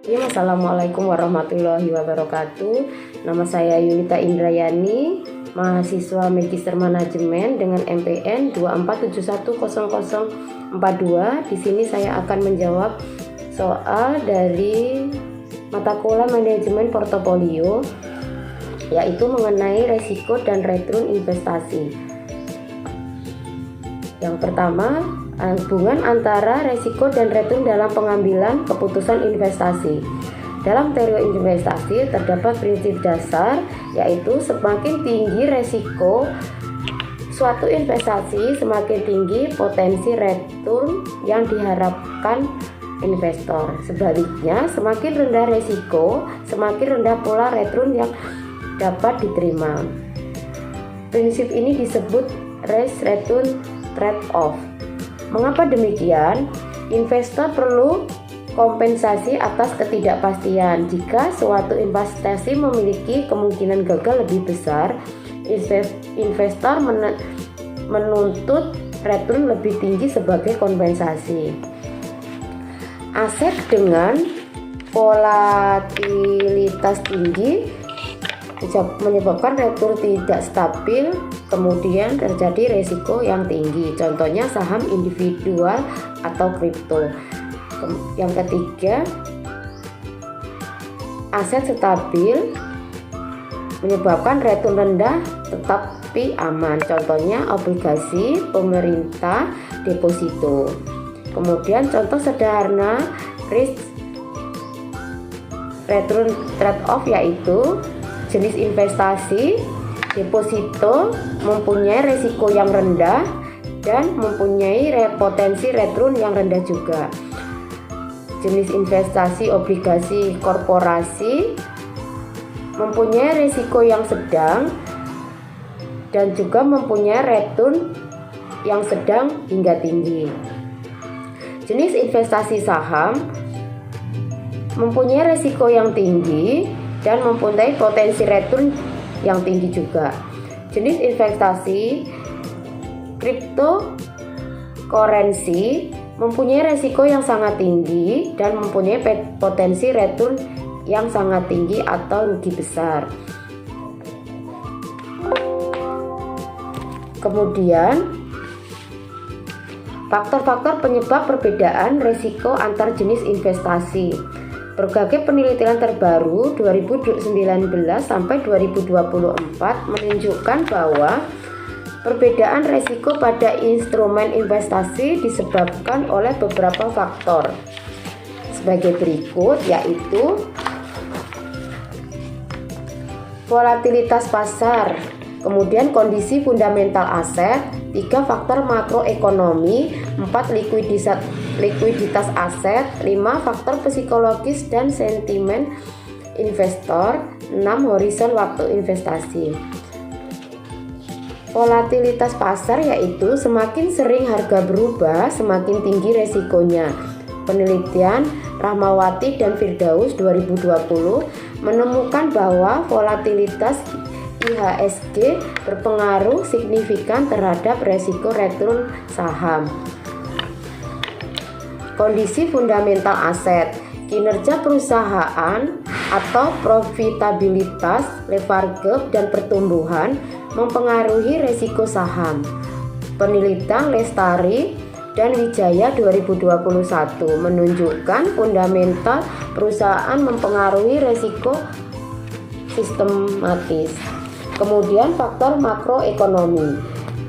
Assalamualaikum warahmatullahi wabarakatuh. Nama saya Yulita Indrayani, mahasiswa Magister Manajemen dengan MPN 24710042. Di sini saya akan menjawab soal dari mata kuliah manajemen portofolio, yaitu mengenai resiko dan return investasi. Yang pertama, hubungan antara resiko dan return dalam pengambilan keputusan investasi. Dalam teori investasi terdapat prinsip dasar, yaitu semakin tinggi resiko suatu investasi, semakin tinggi potensi return yang diharapkan investor. Sebaliknya, semakin rendah resiko, semakin rendah pula return yang dapat diterima. Prinsip ini disebut risk return trade-off. Mengapa demikian? Investor perlu kompensasi atas ketidakpastian. Jika suatu investasi memiliki kemungkinan gagal lebih besar, investor menuntut return lebih tinggi sebagai kompensasi. Aset dengan volatilitas tinggi menyebabkan return tidak stabil, kemudian terjadi resiko yang tinggi. Contohnya saham individual atau kripto. Yang ketiga, aset stabil menyebabkan return rendah tetapi aman. Contohnya obligasi pemerintah, deposito. Kemudian contoh sederhana risk return trade-off yaitu jenis investasi deposito mempunyai risiko yang rendah dan mempunyai potensi return yang rendah juga. Jenis investasi obligasi korporasi mempunyai risiko yang sedang dan juga mempunyai return yang sedang hingga tinggi. Jenis investasi saham mempunyai risiko yang tinggi dan mempunyai potensi return yang tinggi juga. Jenis investasi cryptocurrency mempunyai risiko yang sangat tinggi dan mempunyai potensi return yang sangat tinggi atau rugi besar. Kemudian faktor-faktor penyebab perbedaan risiko antar jenis investasi. Berbagai penelitian terbaru 2019 sampai 2024 menunjukkan bahwa perbedaan risiko pada instrumen investasi disebabkan oleh beberapa faktor sebagai berikut, yaitu volatilitas pasar, kemudian kondisi fundamental aset, 3 faktor makroekonomi, 4 likuiditas aset, 5 faktor psikologis dan sentimen investor, 6 horizon waktu investasi. Volatilitas pasar yaitu semakin sering harga berubah, semakin tinggi resikonya. Penelitian Rahmawati dan Firdaus 2020 menemukan bahwa volatilitas IHSG berpengaruh signifikan terhadap resiko return saham. Kondisi fundamental aset, kinerja perusahaan atau profitabilitas, leverage dan pertumbuhan mempengaruhi resiko saham. Penelitian Lestari dan Wijaya 2021 menunjukkan fundamental perusahaan mempengaruhi resiko sistematis. Kemudian faktor makroekonomi,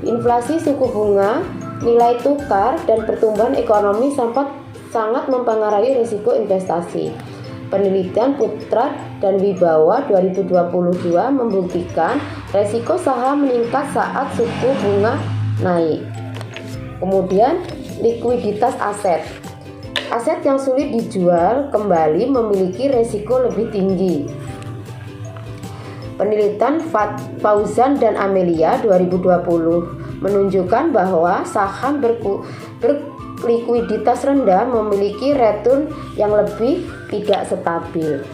inflasi, suku bunga, nilai tukar, dan pertumbuhan ekonomi sangat mempengaruhi risiko investasi. Penelitian Putra dan Wibawa 2022 membuktikan risiko saham meningkat saat suku bunga naik. Kemudian likuiditas aset. Aset yang sulit dijual kembali memiliki risiko lebih tinggi. Penelitian Fauzan dan Amelia 2020 menunjukkan bahwa saham berlikuiditas rendah memiliki return yang lebih tidak stabil.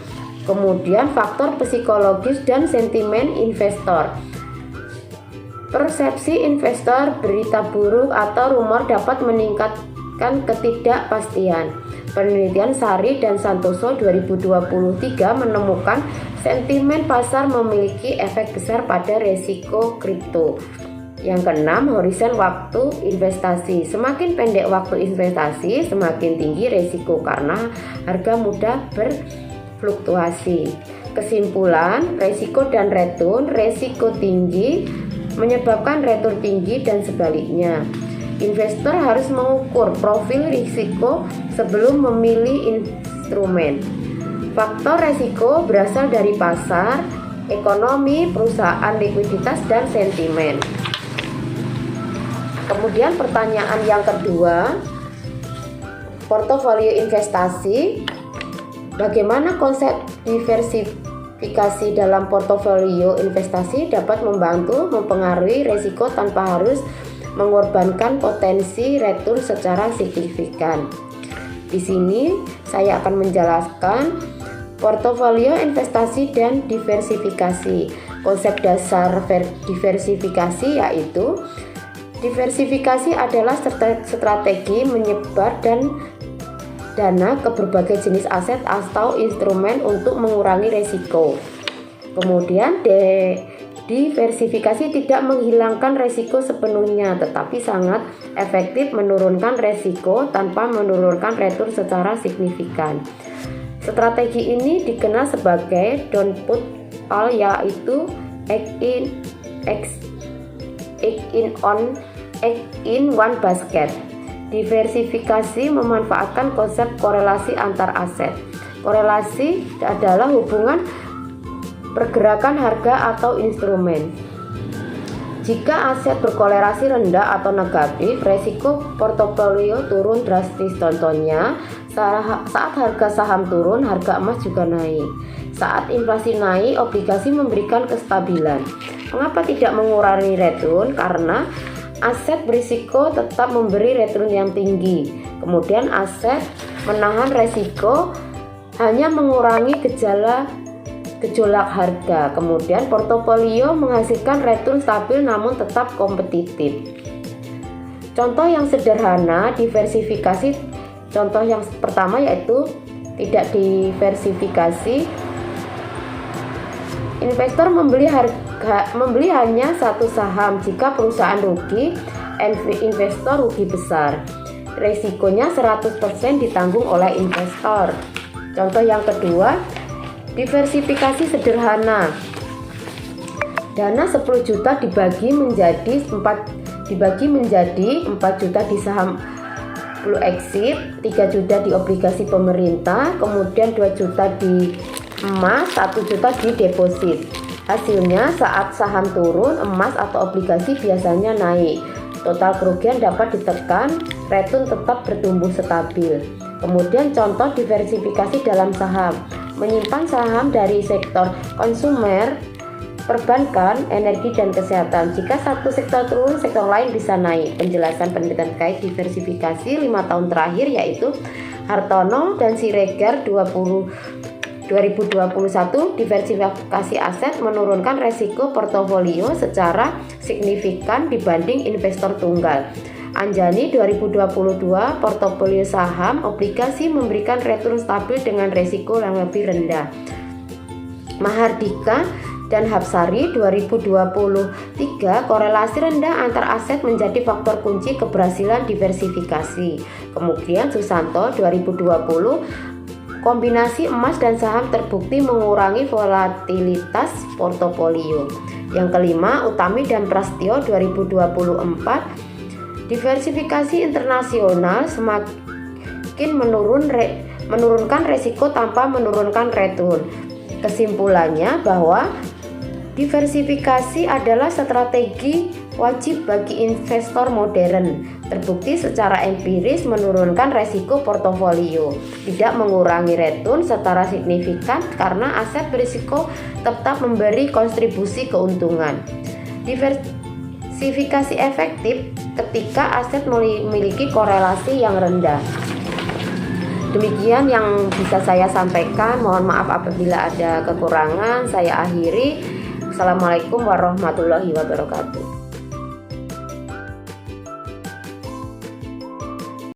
Kemudian faktor psikologis dan sentimen investor. Persepsi investor, berita buruk atau rumor dapat meningkatkan ketidakpastian. Penelitian Sari dan Santoso 2023 menemukan sentimen pasar memiliki efek besar pada resiko kripto. Yang keenam, horizon waktu investasi. Semakin pendek waktu investasi, semakin tinggi resiko karena harga mudah berfluktuasi. Kesimpulan, resiko dan return. Resiko tinggi menyebabkan return tinggi dan sebaliknya. Investor harus mengukur profil risiko sebelum memilih instrumen. Faktor risiko berasal dari pasar, ekonomi, perusahaan, likuiditas, dan sentimen. Kemudian pertanyaan yang kedua, portofolio investasi. Bagaimana konsep diversifikasi dalam portofolio investasi dapat membantu mempengaruhi risiko tanpa harus mengorbankan potensi return secara signifikan. Di sini saya akan menjelaskan portofolio investasi dan diversifikasi. Konsep dasar diversifikasi yaitu diversifikasi adalah strategi menyebar dan dana ke berbagai jenis aset atau instrumen untuk mengurangi risiko. Kemudian diversifikasi tidak menghilangkan risiko sepenuhnya, tetapi sangat efektif menurunkan risiko tanpa menurunkan return secara signifikan. Strategi ini dikenal sebagai don't put all, yaitu egg in one basket. Diversifikasi memanfaatkan konsep korelasi antar aset. Korelasi adalah hubungan pergerakan harga atau instrumen. Jika aset berkorelasi rendah atau negatif, resiko portofolio turun drastis. Contohnya, saat harga saham turun, harga emas juga naik. Saat inflasi naik, obligasi memberikan kestabilan. Mengapa tidak mengurangi return? Karena aset berisiko tetap memberi return yang tinggi. Kemudian aset menahan resiko, hanya mengurangi gejolak harga. Kemudian portofolio menghasilkan return stabil namun tetap kompetitif. Contoh yang sederhana diversifikasi. Contoh yang pertama yaitu tidak diversifikasi. Investor membeli hanya satu saham. Jika perusahaan rugi, investor rugi besar. Resikonya 100% ditanggung oleh investor. Contoh yang kedua, diversifikasi sederhana. Dana 10 juta dibagi menjadi 4 juta di saham Blue Exit, 3 juta di obligasi pemerintah, kemudian 2 juta di emas, 1 juta di deposit. Hasilnya saat saham turun, emas atau obligasi biasanya naik. Total kerugian dapat ditekan, return tetap bertumbuh stabil. Kemudian contoh diversifikasi dalam saham. Menyimpan saham dari sektor konsumer, perbankan, energi, dan kesehatan. Jika satu sektor turun, sektor lain bisa naik. Penjelasan penelitian terkait diversifikasi 5 tahun terakhir yaitu Hartono dan Siregar 2021. Diversifikasi aset menurunkan resiko portofolio secara signifikan dibanding investor tunggal. Anjani 2022, portofolio saham obligasi memberikan return stabil dengan resiko yang lebih rendah. Mahardika dan Hapsari 2023, korelasi rendah antar aset menjadi faktor kunci keberhasilan diversifikasi. Kemudian Susanto 2020, kombinasi emas dan saham terbukti mengurangi volatilitas portofolio. Yang kelima, Utami dan Prastyo 2024, diversifikasi internasional semakin menurunkan resiko tanpa menurunkan return. Kesimpulannya bahwa diversifikasi adalah strategi wajib bagi investor modern. Terbukti secara empiris menurunkan resiko portofolio, tidak mengurangi return secara signifikan karena aset berisiko tetap memberi kontribusi keuntungan. Diversifikasi efektif ketika aset memiliki korelasi yang rendah. Demikian yang bisa saya sampaikan. Mohon maaf apabila ada kekurangan. Saya akhiri. Assalamualaikum warahmatullahi wabarakatuh.